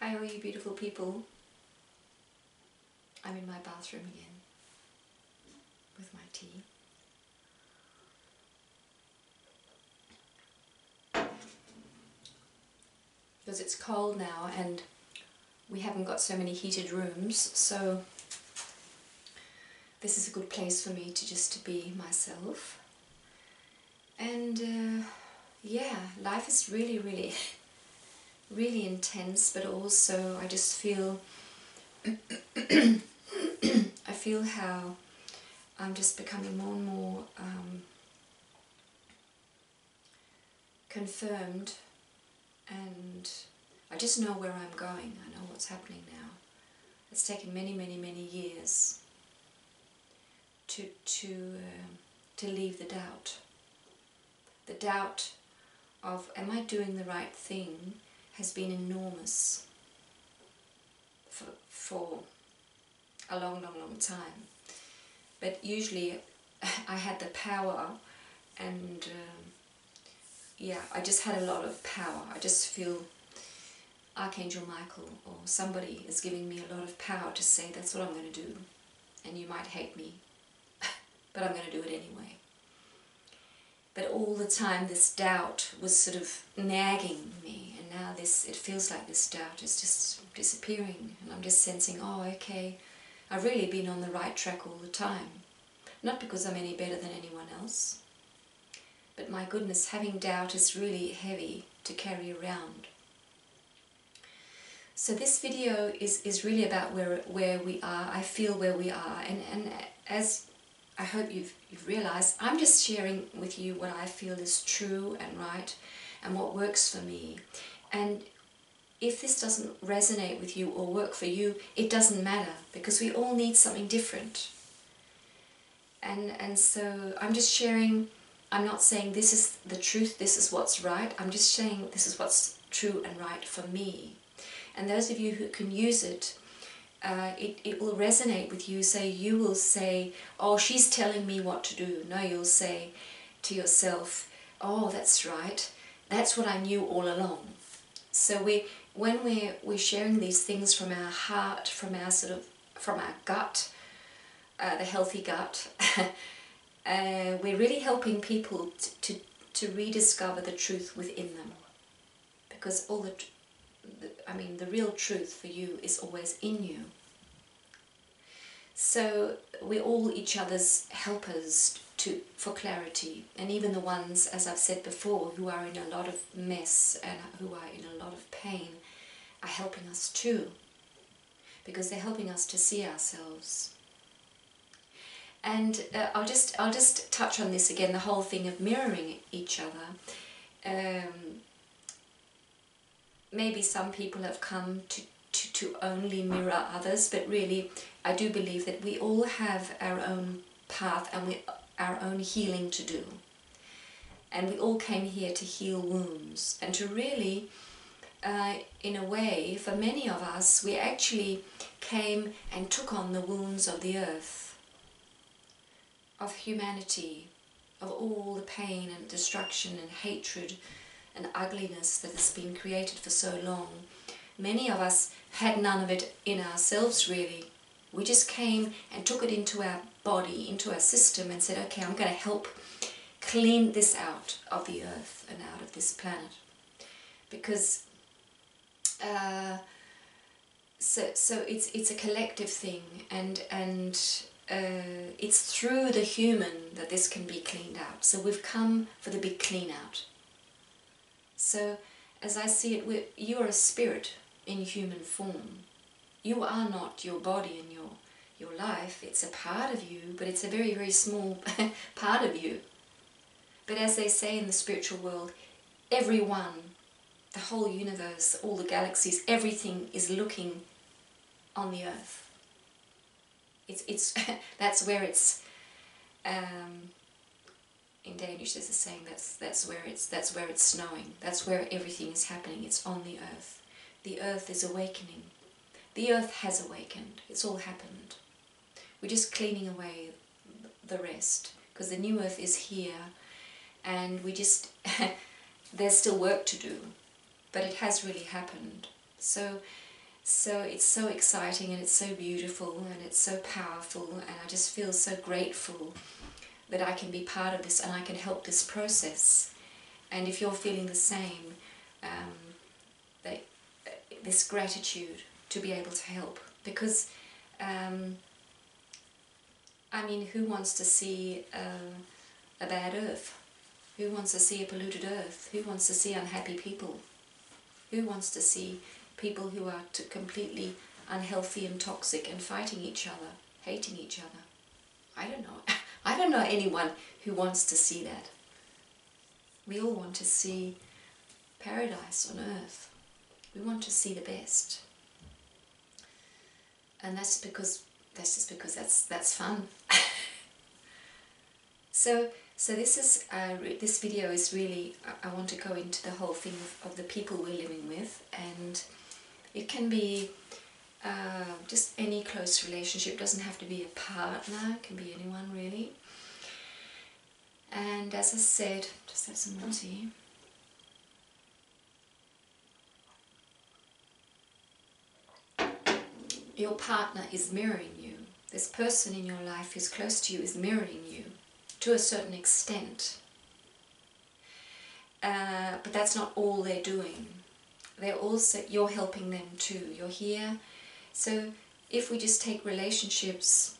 Hi all you beautiful people. I'm in my bathroom again with my tea. Because it's cold now and we haven't got so many heated rooms, so this is a good place for me to be myself. And yeah, life is really really intense, but also I just feel I feel how I'm just becoming more and more confirmed, and I just know where I'm going. I know what's happening now. It's taken many years to leave the doubt. The doubt of am I doing the right thing has been enormous for a long time. But usually I had the power, and yeah, I just had a lot of power. I just feel Archangel Michael or somebody is giving me a lot of power to say that's what I'm going to do. And you might hate me, but I'm going to do it anyway. But all the time this doubt was sort of nagging me, and now it feels like this doubt is just disappearing, and I'm just sensing, oh okay, I've really been on the right track all the time. Not because I'm any better than anyone else, but my goodness, having doubt is really heavy to carry around. So this video is really about where we are. I feel where we are, and as I hope you've realized, I'm just sharing with you what I feel is true and right and what works for me. And if this doesn't resonate with you or work for you, it doesn't matter, because we all need something different. And so I'm just sharing. I'm not saying this is the truth, this is what's right. I'm just saying this is what's true and right for me. And those of you who can use it, it will resonate with you. So you will say, oh, she's telling me what to do. No, you'll say to yourself, oh, that's right. That's what I knew all along. So when we're sharing these things from our heart, from our gut, the healthy gut, we're really helping people to rediscover the truth within them, because all the real truth for you is always in you. So we're all each other's helpers for clarity, and even the ones, as I've said before, who are in a lot of mess and who are in a lot of pain are helping us too, because they're helping us to see ourselves. And I'll just touch on this again, the whole thing of mirroring each other. Maybe some people have come to only mirror others, but really I do believe that we all have our own path and our own healing to do. And we all came here to heal wounds, and to really, in a way, for many of us, we actually came and took on the wounds of the earth, of humanity, of all the pain and destruction and hatred and ugliness that has been created for so long. Many of us had none of it in ourselves, really. We just came and took it into our body, into our system, and said, okay, I'm going to help clean this out of the earth and out of this planet. Because so it's a collective thing, and it's through the human that this can be cleaned out. So we've come for the big clean out. So as I see it, you are a spirit in human form. You are not your body and your life. It's a part of you, but it's a very small part of you. But as they say in the spiritual world, everyone, the whole universe, all the galaxies, everything is looking on the earth. It's that's where it's in Danish there's a saying, that's where it's snowing. That's where everything is happening. It's on the earth. The earth is awakening. The earth has awakened. It's all happened. We're just cleaning away the rest, because the new earth is here, and we just there's still work to do, but it has really happened. So So it's so exciting and it's so beautiful and it's so powerful, and I just feel so grateful that I can be part of this and I can help this process. And if you're feeling the same, that this gratitude to be able to help, because I mean, who wants to see a bad earth? Who wants to see a polluted earth? Who wants to see unhappy people? Who wants to see people who are completely unhealthy and toxic and fighting each other, hating each other? I don't know. I don't know anyone who wants to see that. We all want to see paradise on earth. We want to see the best. And that's just because that's fun. So this video is really, I want to go into the whole thing of the people we're living with, and it can be just any close relationship. It doesn't have to be a partner, it can be anyone really. And as I said, just have some more tea. Your partner is mirroring you. This person in your life who's close to you is mirroring you to a certain extent. But that's not all they're doing. You're helping them too. You're here. So if we just take relationships,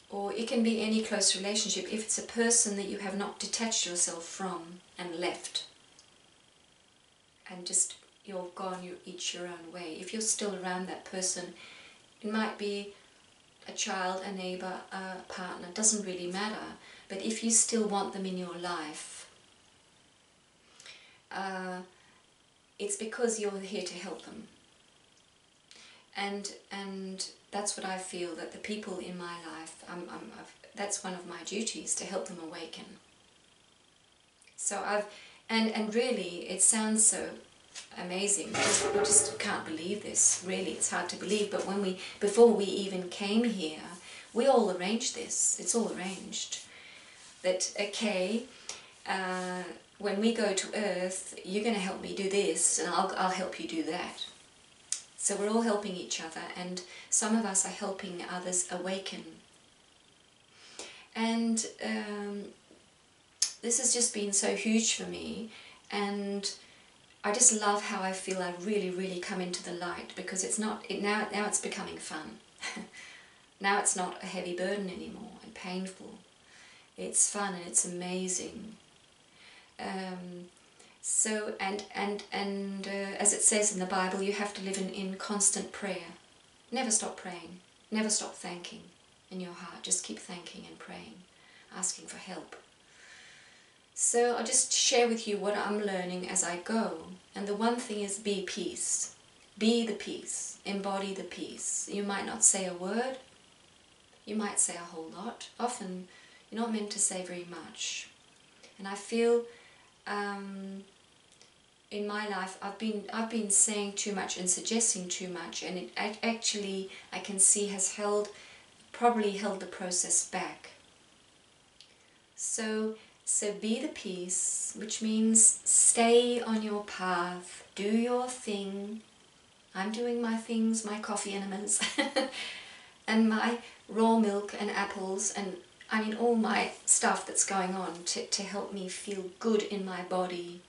or it can be any close relationship, if it's a person that you have not detached yourself from and left, and just you're gone, you each your own way. If you're still around that person, it might be a child, a neighbour, a partner, doesn't really matter. But if you still want them in your life, it's because you're here to help them. And that's what I feel, that the people in my life, that's one of my duties, to help them awaken. So and really, it sounds so amazing. We just can't believe this. Really, it's hard to believe. But before we even came here, we all arranged this. It's all arranged. That okay, when we go to Earth, you're going to help me do this, and I'll help you do that. So we're all helping each other, and some of us are helping others awaken. And this has just been so huge for me, and I just love how I feel I've really, really come into the light, because it's not, now it's becoming fun. Now it's not a heavy burden anymore and painful. It's fun and it's amazing. So, as it says in the Bible, you have to live in constant prayer. Never stop praying. Never stop thanking in your heart. Just keep thanking and praying, asking for help. So I'll just share with you what I'm learning as I go. And the one thing is, be peace. Be the peace. Embody the peace. You might not say a word. You might say a whole lot. Often you're not meant to say very much. And I feel in my life I've been saying too much and suggesting too much, and it actually, I can see, has probably held the process back. So be the peace, which means stay on your path, do your thing. I'm doing my things, my coffee enemas and my raw milk and apples, and I mean all my stuff that's going on to help me feel good in my body.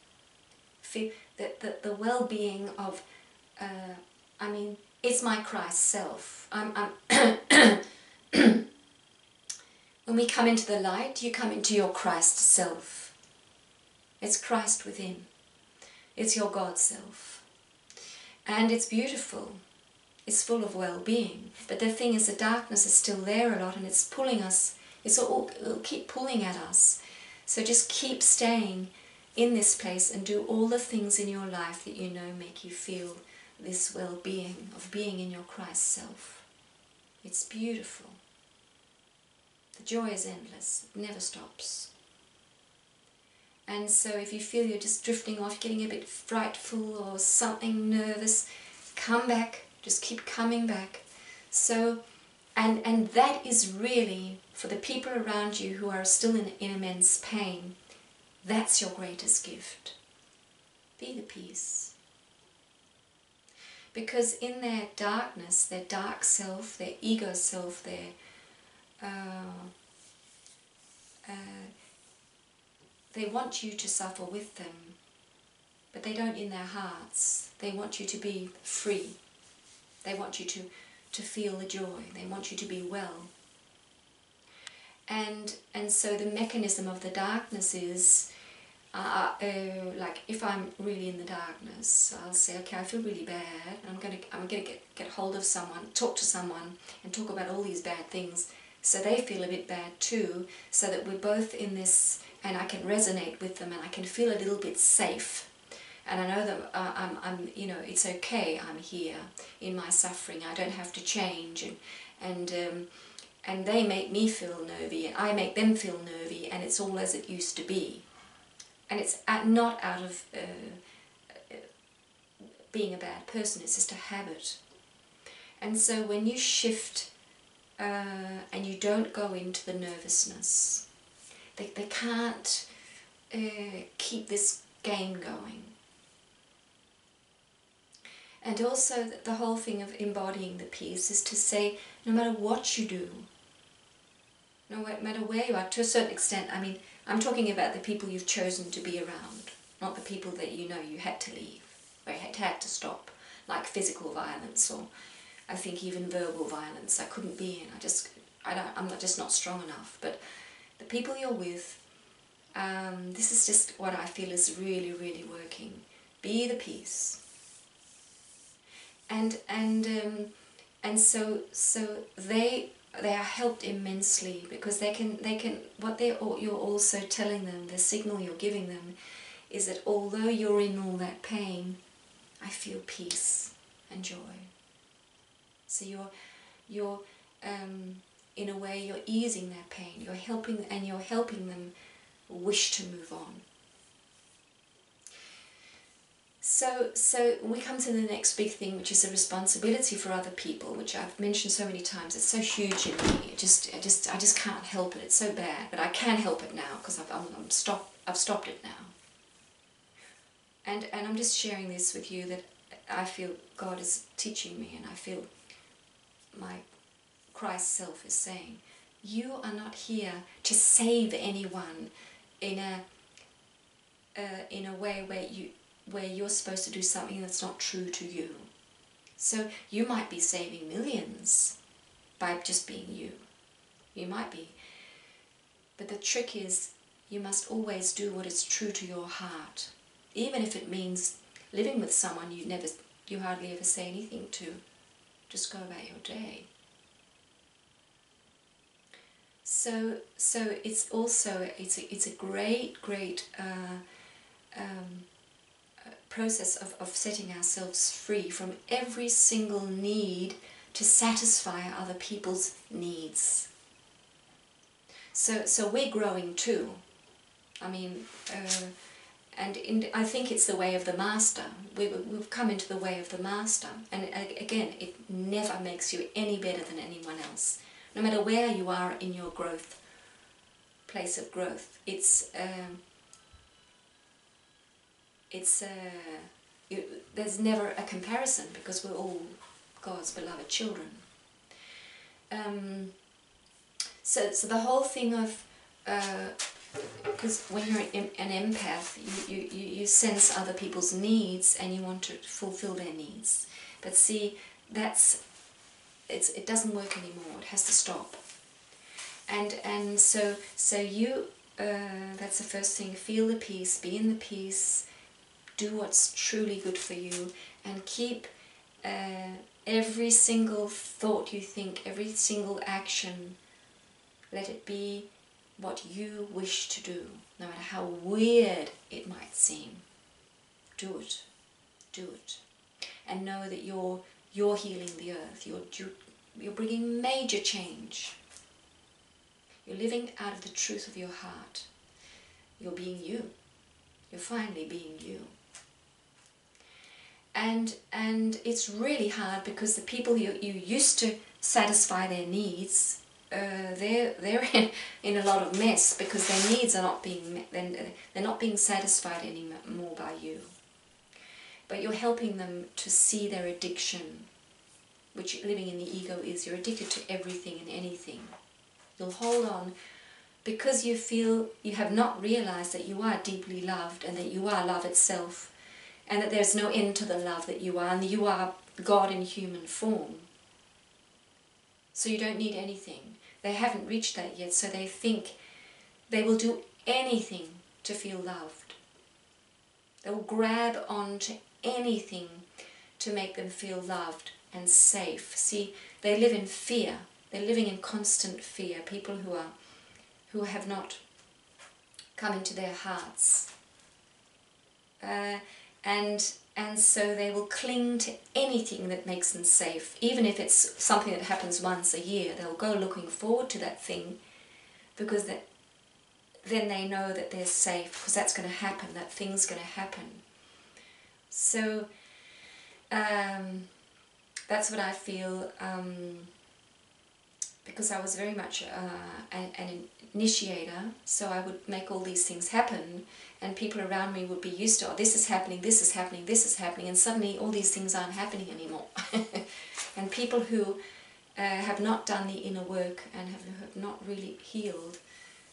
Feel the well-being of, I mean, it's my Christ self. When we come into the light, you come into your Christ self. It's Christ within. It's your God self. And it's beautiful. It's full of well-being. But the thing is, the darkness is still there a lot, and it's pulling us. It'll keep pulling at us. So just keep staying in this place and do all the things in your life that you know make you feel this well-being of being in your Christ self. It's beautiful. The joy is endless. It never stops. And so if you feel you're just drifting off, getting a bit frightful or something nervous, come back. Just keep coming back. So, and that is really, for the people around you who are still in immense pain, that's your greatest gift. Be the peace. Because in their darkness, their dark self, their ego self, they want you to suffer with them, but they don't in their hearts. They want you to be free. They want you to feel the joy. They want you to be well. And so the mechanism of the darkness is, like if I'm really in the darkness, I'll say, okay, I feel really bad. I'm gonna get hold of someone, talk to someone, and talk about all these bad things, so they feel a bit bad too, so that we're both in this, and I can resonate with them, and I can feel a little bit safe. And I know that I'm, you know, it's okay. I'm here in my suffering. I don't have to change, and they make me feel nervy, and I make them feel nervy, and it's all as it used to be. And it's not out of being a bad person, it's just a habit. And so when you shift and you don't go into the nervousness, they can't keep this game going. And also the whole thing of embodying the peace is to say, no matter what you do, no matter where you are, to a certain extent, I mean, I'm talking about the people you've chosen to be around, not the people that you know you had to leave, or you had to stop, like physical violence, or I think even verbal violence I couldn't be in. I'm just not strong enough. But the people you're with, this is just what I feel is really, really working. Be the peace. And so they are helped immensely, because they can what you're also telling them, the signal you're giving them, is that although you're in all that pain, I feel peace and joy. So you're in a way you're easing their pain. You're helping them wish to move on. So we come to the next big thing, which is a responsibility for other people, which I've mentioned so many times. It's so huge in me. I just can't help it. It's so bad, but I can help it now, because I've stopped it now. And I'm just sharing this with you, that I feel God is teaching me, and I feel my Christ self is saying, you are not here to save anyone in a way where you're supposed to do something that's not true to you. So you might be saving millions by just being you. You might be. But the trick is, you must always do what is true to your heart. Even if it means living with someone you hardly ever say anything to. Just go about your day. So it's also, it's a great process of setting ourselves free from every single need to satisfy other people's needs. So we're growing too. I mean, I think it's the way of the Master. We've come into the way of the Master, and again, it never makes you any better than anyone else. No matter where you are in your growth, place of growth, there's never a comparison, because we're all God's beloved children. So the whole thing of, because when you're an empath, you sense other people's needs and you want to fulfill their needs. But see, it doesn't work anymore. It has to stop. And so you, that's the first thing. Feel the peace. Be in the peace. Do what's truly good for you, and keep every single thought you think, every single action, let it be what you wish to do, no matter how weird it might seem. Do it. Do it. And know that you're healing the earth. You're bringing major change. You're living out of the truth of your heart. You're being you. You're finally being you. And it's really hard, because the people you used to satisfy their needs, they're in a lot of mess, because their needs are not being satisfied anymore by you. but you're helping them to see their addiction, which living in the ego is. You're addicted to everything and anything. You'll hold on because you feel you have not realized that you are deeply loved and that you are love itself, and that there's no end to the love that you are, and you are God in human form. So you don't need anything. They haven't reached that yet, so they think they will do anything to feel loved. They will grab onto anything to make them feel loved and safe. See, they live in fear. They're living in constant fear. People who have not come into their hearts. And so they will cling to anything that makes them safe. Even if it's something that happens once a year, they'll go looking forward to that thing, because then they know that they're safe, because that's going to happen, that thing's going to happen. So that's what I feel, because I was very much an initiator, so I would make all these things happen, and people around me would be used to, oh, this is happening, this is happening, this is happening, and suddenly all these things aren't happening anymore. And people who have not done the inner work and have not really healed,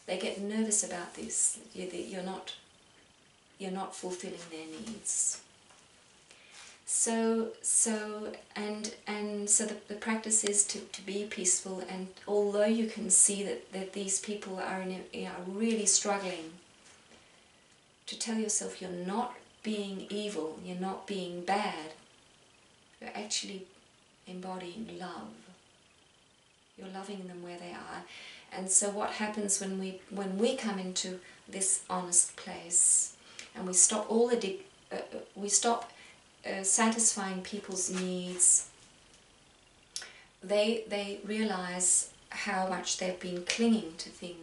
they get nervous about this. You're not fulfilling their needs. So the practice is to be peaceful, and although you can see that these people are really struggling, to tell yourself you're not being evil, you're not being bad, you're actually embodying love. You're loving them where they are. And so what happens when we come into this honest place and we stop satisfying people's needs, they realize how much they've been clinging to things.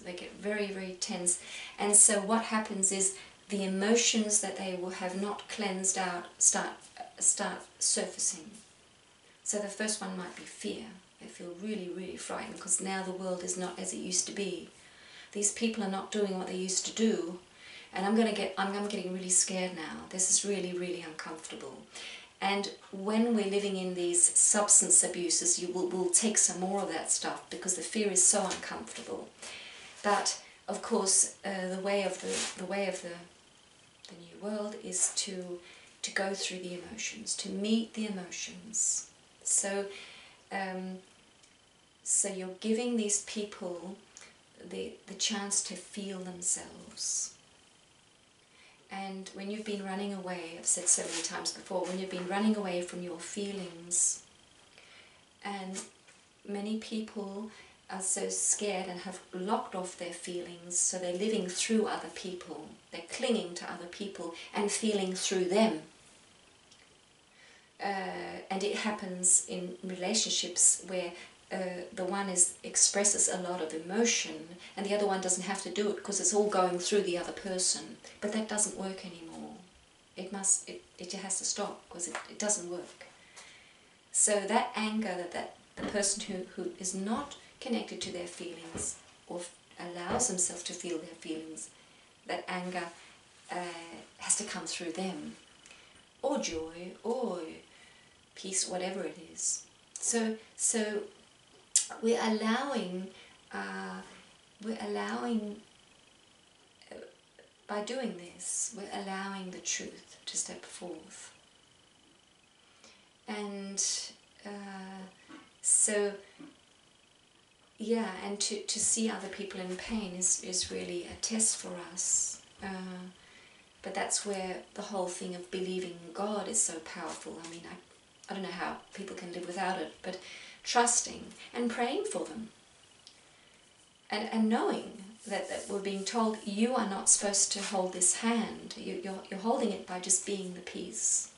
They get very, very tense. And so what happens is the emotions that they will have not cleansed out start surfacing. So the first one might be fear. They feel really, really frightened because now the world is not as it used to be. These people are not doing what they used to do, and I'm getting really scared now. This is really, really uncomfortable. And when we're living in these substance abuses, we'll take some more of that stuff because the fear is so uncomfortable. But of course, the way of the new world is to go through the emotions, to meet the emotions. So you're giving these people the chance to feel themselves. And when you've been running away, I've said so many times before, when you've been running away from your feelings, and many people are so scared and have locked off their feelings, so they're living through other people, they're clinging to other people and feeling through them. And it happens in relationships where the one expresses a lot of emotion and the other one doesn't have to do it because it's all going through the other person. But that doesn't work anymore. It has to stop because it doesn't work. So that anger that the person who is not connected to their feelings or allows themselves to feel their feelings, that anger has to come through them, or joy, or peace, whatever it is. So we're allowing, by doing this, we're allowing the truth to step forth. And so, yeah, and to see other people in pain is really a test for us. But that's where the whole thing of believing God is so powerful. I mean, I don't know how people can live without it, but trusting and praying for them. And knowing that we're being told you are not supposed to hold this hand. You're holding it by just being the peace.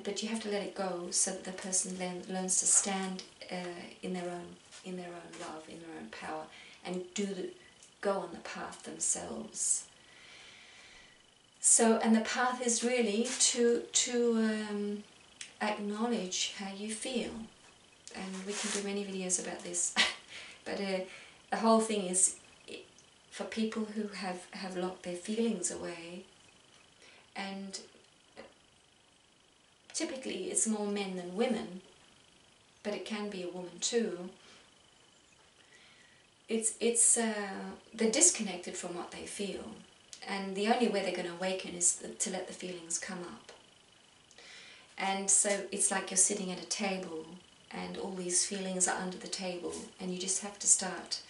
But you have to let it go so that the person learns to stand in their own love, in their own power, and go on the path themselves. So, and the path is really to acknowledge how you feel, and we can do many videos about this. But the whole thing is for people who have locked their feelings away, and typically it's more men than women, but it can be a woman too. They're disconnected from what they feel, and the only way they're going to awaken is to let the feelings come up. And so it's like you're sitting at a table and all these feelings are under the table, and you just have to start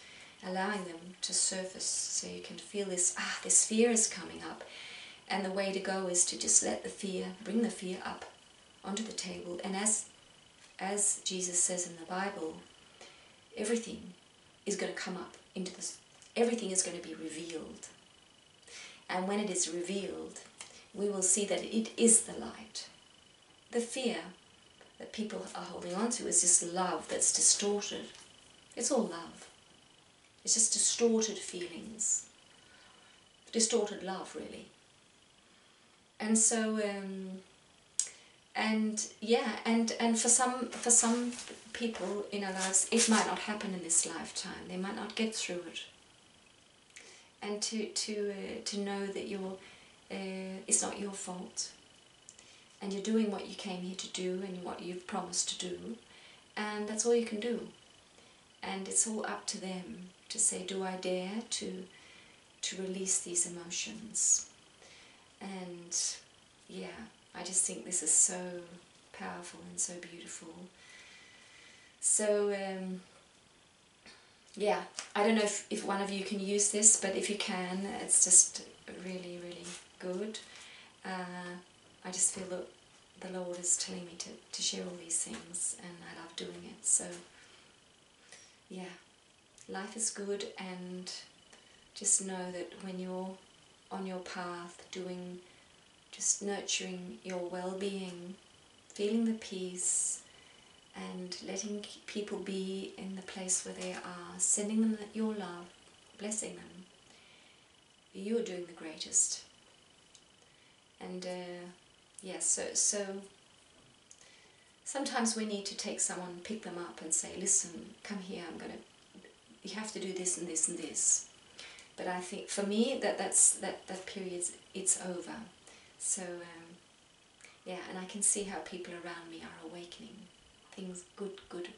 allowing them to surface so you can feel this fear is coming up. And the way to go is to just let the fear, bring the fear up onto the table. And as Jesus says in the Bible, everything is going to come up into this, everything is going to be revealed. And when it is revealed, we will see that it is the light. The fear that people are holding on to is just love that's distorted. It's all love. It's just distorted feelings. Distorted love, really. And so, and for some people in our lives, it might not happen in this lifetime. They might not get through it. And to know that it's not your fault, and you're doing what you came here to do and what you've promised to do, and that's all you can do. And it's all up to them to say, do I dare to release these emotions? And yeah, I just think this is so powerful and so beautiful. So yeah, I don't know if one of you can use this, but if you can, it's just really, really good. I just feel that the Lord is telling me to share all these things, and I love doing it. So yeah, life is good, and just know that when you're on your path, just nurturing your well-being, feeling the peace, and letting people be in the place where they are, sending them your love, blessing them, you're doing the greatest. And yeah, so sometimes we need to take someone, pick them up and say, listen, come here, you have to do this and this and this. But I think for me that period, it's over. So yeah, and I can see how people around me are awakening. Things, good,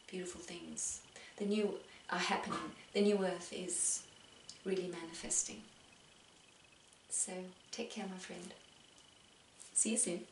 beautiful things. The new are happening. The new earth is really manifesting. So take care, my friend. See you soon.